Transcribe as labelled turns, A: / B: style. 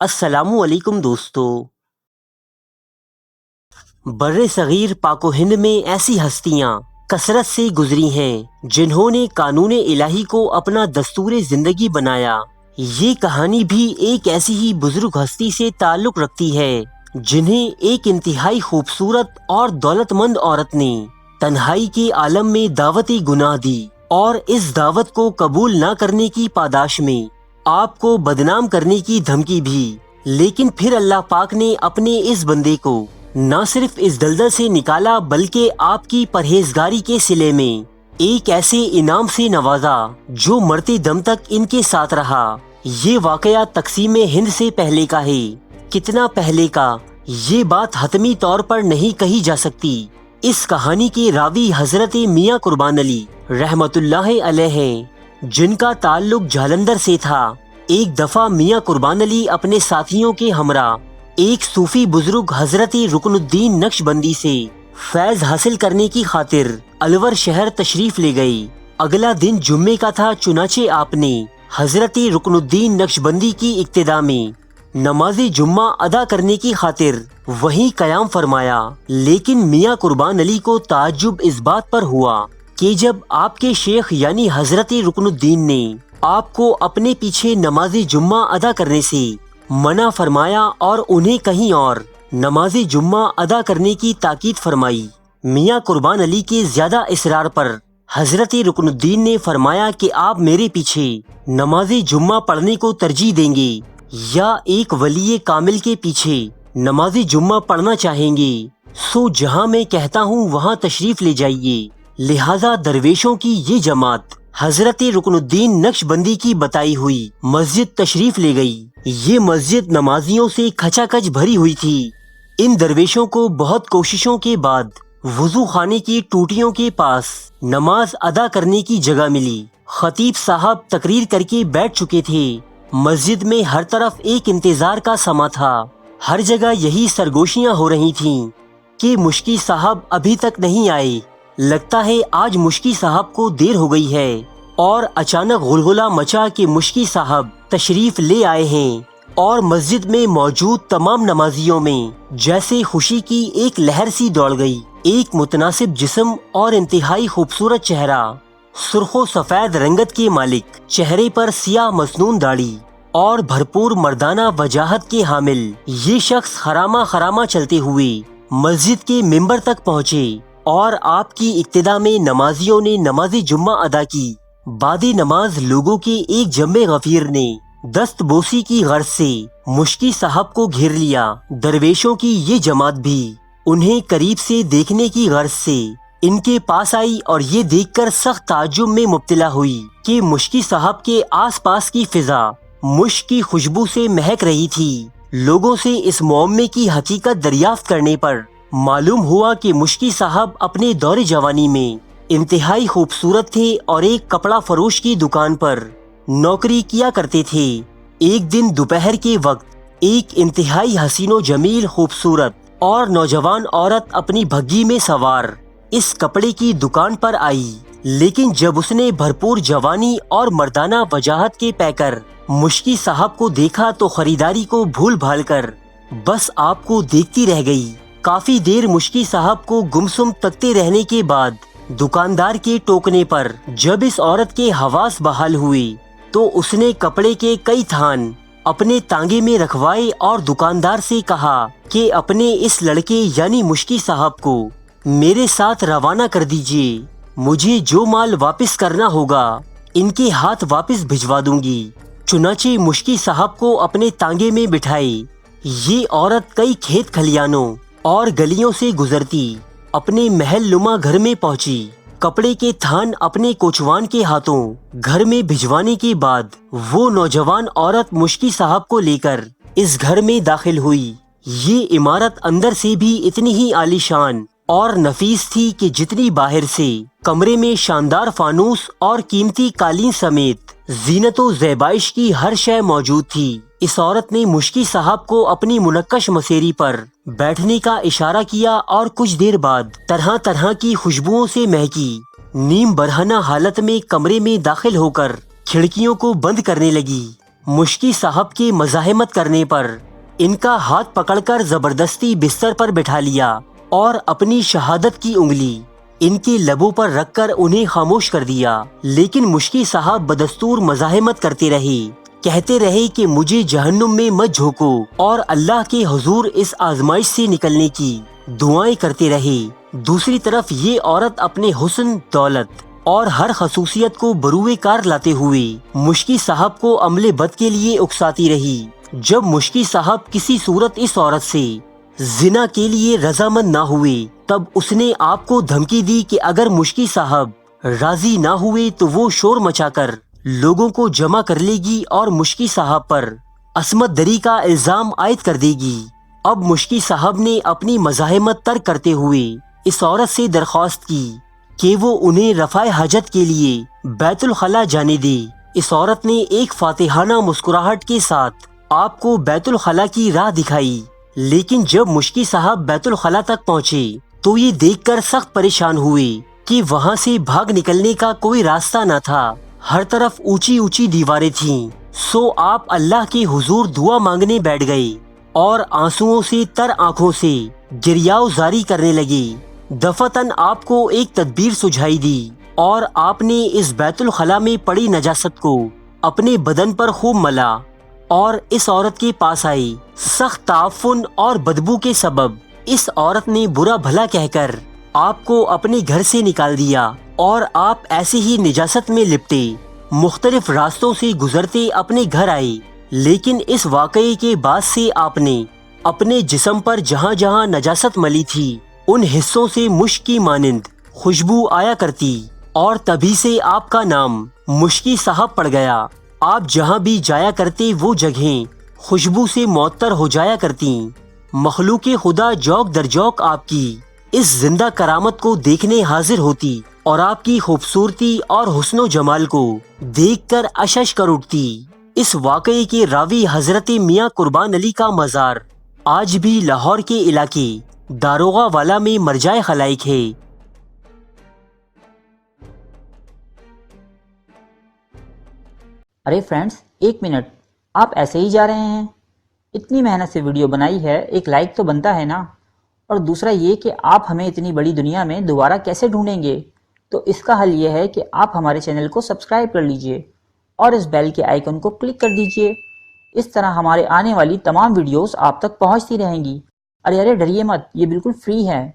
A: السلام علیکم دوستو۔ بر صغیر پاک و ہند میں ایسی ہستیاں کثرت سے گزری ہیں جنہوں نے قانون الہی کو اپنا دستور زندگی بنایا۔ یہ کہانی بھی ایک ایسی ہی بزرگ ہستی سے تعلق رکھتی ہے جنہیں ایک انتہائی خوبصورت اور دولت مند عورت نے تنہائی کے عالم میں دعوت گناہ دی، اور اس دعوت کو قبول نہ کرنے کی پاداش میں آپ کو بدنام کرنے کی دھمکی بھی۔ لیکن پھر اللہ پاک نے اپنے اس بندے کو نہ صرف اس دلدل سے نکالا بلکہ آپ کی پرہیزگاری کے صلے میں ایک ایسے انعام سے نوازا جو مرتے دم تک ان کے ساتھ رہا۔ یہ واقعہ تقسیم ہند سے پہلے کا ہے۔ کتنا پہلے کا، یہ بات حتمی طور پر نہیں کہی جا سکتی۔ اس کہانی کے راوی حضرت میاں قربان علی رحمت اللہ علیہ ہیں، جن کا تعلق جالندھر سے تھا۔ ایک دفعہ میاں قربان علی اپنے ساتھیوں کے ہمراہ ایک صوفی بزرگ حضرت رکن الدین نقش بندی سے فیض حاصل کرنے کی خاطر الور شہر تشریف لے گئے۔ اگلا دن جمعے کا تھا، چنانچہ آپ نے حضرت رکن الدین نقش بندی کی اقتداء میں نماز جمعہ ادا کرنے کی خاطر وہیں قیام فرمایا۔ لیکن میاں قربان علی کو تعجب اس بات پر ہوا کہ جب آپ کے شیخ یعنی حضرت رکن الدین نے آپ کو اپنے پیچھے نماز جمعہ ادا کرنے سے منع فرمایا اور انہیں کہیں اور نماز جمعہ ادا کرنے کی تاکید فرمائی، میاں قربان علی کے زیادہ اصرار پر حضرت رکن الدین نے فرمایا کہ آپ میرے پیچھے نماز جمعہ پڑھنے کو ترجیح دیں گے یا ایک ولی کامل کے پیچھے نماز جمعہ پڑھنا چاہیں گے، سو جہاں میں کہتا ہوں وہاں تشریف لے جائیے۔ لہذا درویشوں کی یہ جماعت حضرت رکن الدین نقش بندی کی بتائی ہوئی مسجد تشریف لے گئی۔ یہ مسجد نمازیوں سے کھچا کچ بھری ہوئی تھی۔ ان درویشوں کو بہت کوششوں کے بعد وضو خانے کی ٹوٹیوں کے پاس نماز ادا کرنے کی جگہ ملی۔ خطیب صاحب تقریر کر کے بیٹھ چکے تھے۔ مسجد میں ہر طرف ایک انتظار کا سما تھا۔ ہر جگہ یہی سرگوشیاں ہو رہی تھیں کہ مشکی صاحب ابھی تک نہیں آئے، لگتا ہے آج مشکی صاحب کو دیر ہو گئی ہے۔ اور اچانک غلغلہ مچا کہ مشکی صاحب تشریف لے آئے ہیں، اور مسجد میں موجود تمام نمازیوں میں جیسے خوشی کی ایک لہر سی دوڑ گئی۔ ایک متناسب جسم اور انتہائی خوبصورت چہرہ، سرخ و سفید رنگت کے مالک، چہرے پر سیاہ مسنون داڑھی اور بھرپور مردانہ وجاہت کے حامل یہ شخص خرامہ خرامہ چلتے ہوئے مسجد کے ممبر تک پہنچے، اور آپ کی اقتداء میں نمازیوں نے نماز جمعہ ادا کی۔ بعد نماز لوگوں کے ایک جمع غفیر نے دست بوسی کی غرض سے مشکی صاحب کو گھیر لیا۔ درویشوں کی یہ جماعت بھی انہیں قریب سے دیکھنے کی غرض سے ان کے پاس آئی، اور یہ دیکھ کر سخت تعجب میں مبتلا ہوئی کہ مشکی صاحب کے آس پاس کی فضا مشک کی خوشبو سے مہک رہی تھی۔ لوگوں سے اس معمے کی حقیقت دریافت کرنے پر معلوم ہوا کہ مشکی صاحب اپنے دور جوانی میں انتہائی خوبصورت تھے اور ایک کپڑا فروش کی دکان پر نوکری کیا کرتے تھے۔ ایک دن دوپہر کے وقت ایک انتہائی حسین و جمیل خوبصورت اور نوجوان عورت اپنی بھگی میں سوار اس کپڑے کی دکان پر آئی، لیکن جب اس نے بھرپور جوانی اور مردانہ وجاہت کے پیکر مشکی صاحب کو دیکھا تو خریداری کو بھول بھال کر بس آپ کو دیکھتی رہ گئی۔ کافی دیر مشکی صاحب کو گمسم تکتے رہنے کے بعد دکاندار کے ٹوکنے پر جب اس عورت کے حواس بحال ہوئے تو اس نے کپڑے کے کئی تھان اپنے تانگے میں رکھوائے اور دکاندار سے کہا کہ اپنے اس لڑکے یعنی مشکی صاحب کو میرے ساتھ روانہ کر دیجیے، مجھے جو مال واپس کرنا ہوگا ان کے ہاتھ واپس بھجوا دوں گی۔ چنانچہ مشکی صاحب کو اپنے تانگے میں بٹھائے یہ عورت کئی کھیت کھلیانوں اور گلیوں سے گزرتی اپنے محل نما گھر میں پہنچی۔ کپڑے کے تھان اپنے کوچوان کے ہاتھوں گھر میں بھجوانے کے بعد وہ نوجوان عورت مشکی صاحب کو لے کر اس گھر میں داخل ہوئی۔ یہ عمارت اندر سے بھی اتنی ہی عالیشان اور نفیس تھی کہ جتنی باہر سے کمرے میں شاندار فانوس اور قیمتی قالین سمیت زینت و زیبائش کی ہر شے موجود تھی۔ اس عورت نے مشکی صاحب کو اپنی منقش مسیری پر بیٹھنے کا اشارہ کیا اور کچھ دیر بعد طرح طرح کی خوشبوؤں سے مہکی نیم برہنہ حالت میں کمرے میں داخل ہو کر کھڑکیوں کو بند کرنے لگی۔ مشکی صاحب کے مزاحمت کرنے پر ان کا ہاتھ پکڑ کر زبردستی بستر پر بٹھا لیا اور اپنی شہادت کی انگلی ان کے لبوں پر رکھ کر انہیں خاموش کر دیا۔ لیکن مشکی صاحب بدستور مزاحمت کرتے رہے، کہتے رہے کہ مجھے جہنم میں مت جھونکو، اور اللہ کے حضور اس آزمائش سے نکلنے کی دعائیں کرتے رہے۔ دوسری طرف یہ عورت اپنے حسن، دولت اور ہر خصوصیت کو بروئے کار لاتے ہوئے مشکی صاحب کو عمل بد کے لیے اکساتی رہی۔ جب مشکی صاحب کسی صورت اس عورت سے زنا کے لیے رضامند نہ ہوئے، تب اس نے آپ کو دھمکی دی کہ اگر مشکی صاحب راضی نہ ہوئے تو وہ شور مچا کر لوگوں کو جمع کر لے گی اور مشکی صاحب پر عصمت دری کا الزام عائد کر دے گی۔ اب مشکی صاحب نے اپنی مزاحمت ترک کرتے ہوئے اس عورت سے درخواست کی کہ وہ انہیں رفع حاجت کے لیے بیت الخلا جانے دے۔ اس عورت نے ایک فاتحانہ مسکراہٹ کے ساتھ آپ کو بیت الخلا کی راہ دکھائی، لیکن جب مشکی صاحب بیت الخلا تک پہنچے تو یہ دیکھ کر سخت پریشان ہوئے کہ وہاں سے بھاگ نکلنے کا کوئی راستہ نہ تھا۔ ہر طرف اونچی اونچی دیواریں تھیں۔ سو آپ اللہ کے حضور دعا مانگنے بیٹھ گئے اور آنسوؤں سے تر آنکھوں سے گریاؤ زاری کرنے لگے۔ دفتن آپ کو ایک تدبیر سجھائی دی اور آپ نے اس بیت الخلا میں پڑی نجاست کو اپنے بدن پر خوب ملا اور اس عورت کے پاس آئے۔ سخت تعفن اور بدبو کے سبب اس عورت نے برا بھلا کہہ کر آپ کو اپنے گھر سے نکال دیا اور آپ ایسے ہی نجاست میں لپٹے مختلف راستوں سے گزرتے اپنے گھر آئے۔ لیکن اس واقعے کے بعد سے آپ نے اپنے جسم پر جہاں جہاں نجاست ملی تھی ان حصوں سے مشک کی مانند خوشبو آیا کرتی، اور تبھی سے آپ کا نام مشکی صاحب پڑ گیا۔ آپ جہاں بھی جایا کرتے وہ جگہیں خوشبو سے معطر ہو جایا کرتی۔ مخلوق خدا جوک در جوک آپ کی اس زندہ کرامت کو دیکھنے حاضر ہوتی اور آپ کی خوبصورتی اور حسن و جمال کو دیکھ کر اشش کر اٹھتی۔ اس واقعے کے راوی حضرت میاں قربان علی کا مزار آج بھی لاہور کے علاقے داروغہ والا میں مرجع خلائق ہے۔
B: ارے فرینڈز، ایک منٹ، آپ ایسے ہی جا رہے ہیں؟ اتنی محنت سے ویڈیو بنائی ہے، ایک لائک تو بنتا ہے نا؟ اور دوسرا یہ کہ آپ ہمیں اتنی بڑی دنیا میں دوبارہ کیسے ڈھونڈیں گے؟ تو اس کا حل یہ ہے کہ آپ ہمارے چینل کو سبسکرائب کر لیجئے اور اس بیل کے آئیکن کو کلک کر دیجئے۔ اس طرح ہمارے آنے والی تمام ویڈیوز آپ تک پہنچتی رہیں گی۔ ارے ڈریے مت، یہ بالکل فری ہے۔